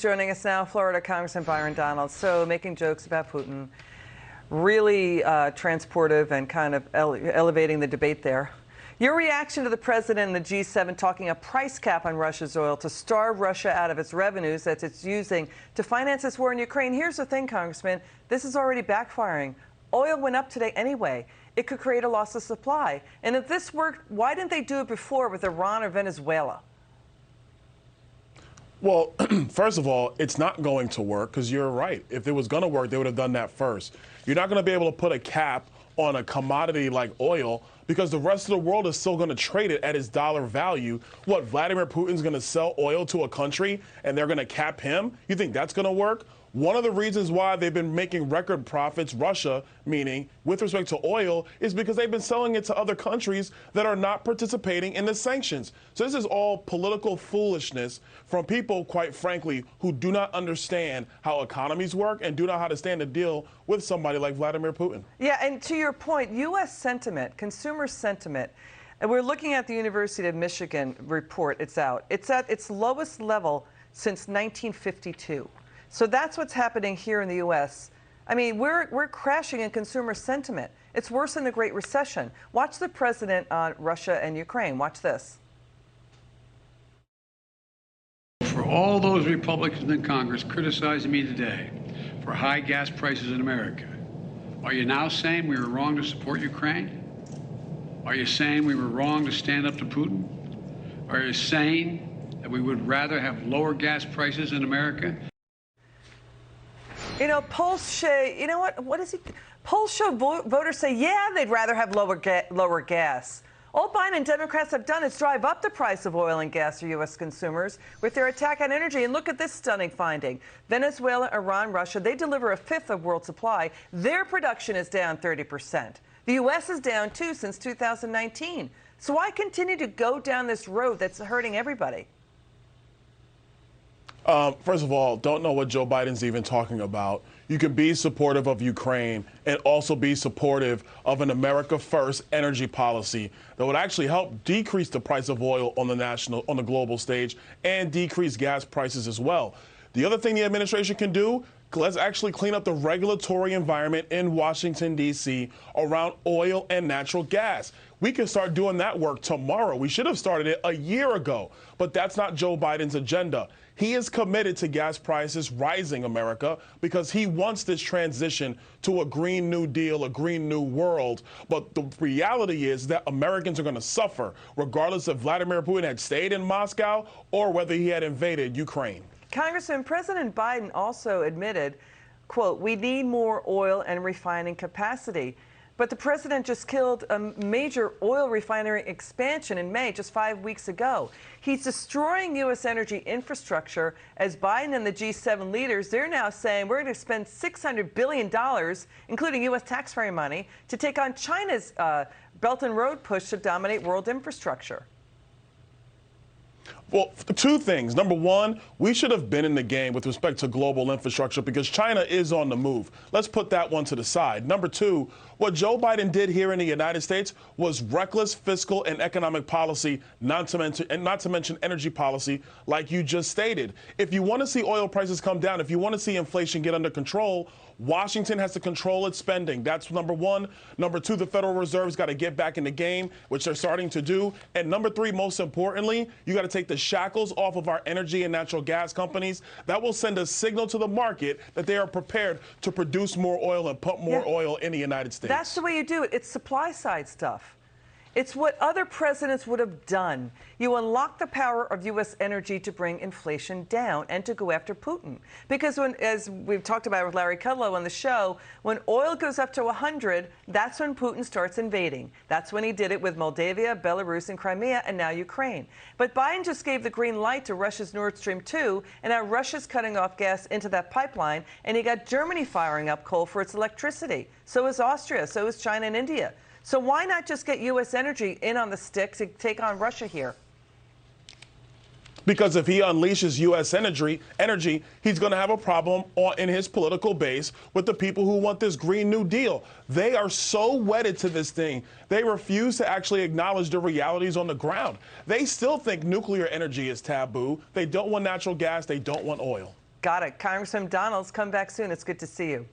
joining us now, Florida Congressman Byron Donalds. So making jokes about Putin, really transportive and kind of elevating the debate there. Your reaction to the president and the G7 talking a price cap on Russia's oil to starve Russia out of its revenues that it's using to finance its war in Ukraine. Here's the thing, Congressman, this is already backfiring. Oil went up today anyway. It could create a loss of supply. And if this worked, why didn't they do it before with Iran or Venezuela? Well, first of all, it's not going to work because you're right. If it was going to work, they would have done that first. You're not going to be able to put a cap on a commodity like oil because the rest of the world is still going to trade it at its dollar value. What, Vladimir Putin's going to sell oil to a country and they're going to cap him? You think that's going to work? One of the reasons why they've been making record profits, Russia, meaning with respect to oil, is because they've been selling it to other countries that are not participating in the sanctions. So this is all political foolishness from people, quite frankly, who do not understand how economies work and do not know how to stand a deal with somebody like Vladimir Putin. Yeah, and to your point, U.S. sentiment, consumer sentiment, and we're looking at the University of Michigan report, it's out. It's at its lowest level since 1952. So that's what's happening here in the U.S. I mean, we're crashing in consumer sentiment. It's worse than the Great Recession. Watch the president on Russia and Ukraine. Watch this. For all those Republicans in Congress criticizing me today for high gas prices in America, are you now saying we were wrong to support Ukraine? Are you saying we were wrong to stand up to Putin? Are you saying that we would rather have lower gas prices in America? You know, polls show, you know what is he? Polls show voters say, yeah, they'd rather have lower gas. All Biden and Democrats have done is drive up the price of oil and gas for U.S. consumers with their attack on energy. And look at this stunning finding. Venezuela, Iran, Russia, they deliver a fifth of world supply. Their production is down 30%. The U.S. is down, too, since 2019. So why continue to go down this road that's hurting everybody? First of all, don't know what Joe Biden's even talking about. You can be supportive of Ukraine and also be supportive of an America First energy policy that would actually help decrease the price of oil on the global stage and decrease gas prices as well. The other thing the administration can do, let's actually clean up the regulatory environment in Washington, D.C. around oil and natural gas. We can start doing that work tomorrow. We should have started it a year ago, but that's not Joe Biden's agenda. He is committed to gas prices rising, America, because he wants this transition to a Green New Deal, a Green New World. But the reality is that Americans are going to suffer, regardless if Vladimir Putin had stayed in Moscow or whether he had invaded Ukraine. Congressman, President Biden also admitted, quote, we need more oil and refining capacity. But the president just killed a major oil refinery expansion in May, just 5 weeks ago. He's destroying U.S. energy infrastructure as Biden and the G7 leaders, they're now saying we're going to spend $600 billion, including U.S. taxpayer money, to take on China's Belt and Road push to dominate world infrastructure. Well, two things. Number one, we should have been in the game with respect to global infrastructure because China is on the move. Let's put that one to the side. Number two, what Joe Biden did here in the United States was reckless fiscal and economic policy, not to mention energy policy, like you just stated. If you want to see oil prices come down, if you want to see inflation get under control, Washington has to control its spending. That's number one. Number two, the Federal Reserve's got to get back in the game, which they're starting to do. And number three, most importantly, you got to take the shackles off of our energy and natural gas companies. That will send a signal to the market that they are prepared to produce more oil and pump more oil in the United States. That's the way you do it. It's supply side stuff. It's what other presidents would have done. You unlock the power of U.S. energy to bring inflation down and to go after Putin. Because when, as we've talked about with Larry Kudlow on the show, when oil goes up to 100, that's when Putin starts invading. That's when he did it with Moldavia, Belarus, and Crimea, and now Ukraine. But Biden just gave the green light to Russia's Nord Stream 2, and now Russia's cutting off gas into that pipeline, and he got Germany firing up coal for its electricity. So is Austria, so is China and India. So why not just get U.S. energy in on the stick to take on Russia here? Because if he unleashes U.S. energy, he's going to have a problem in his political base with the people who want this Green New Deal. They are so wedded to this thing, they refuse to actually acknowledge the realities on the ground. They still think nuclear energy is taboo. They don't want natural gas. They don't want oil. Got it. Congressman Donalds, come back soon. It's good to see you.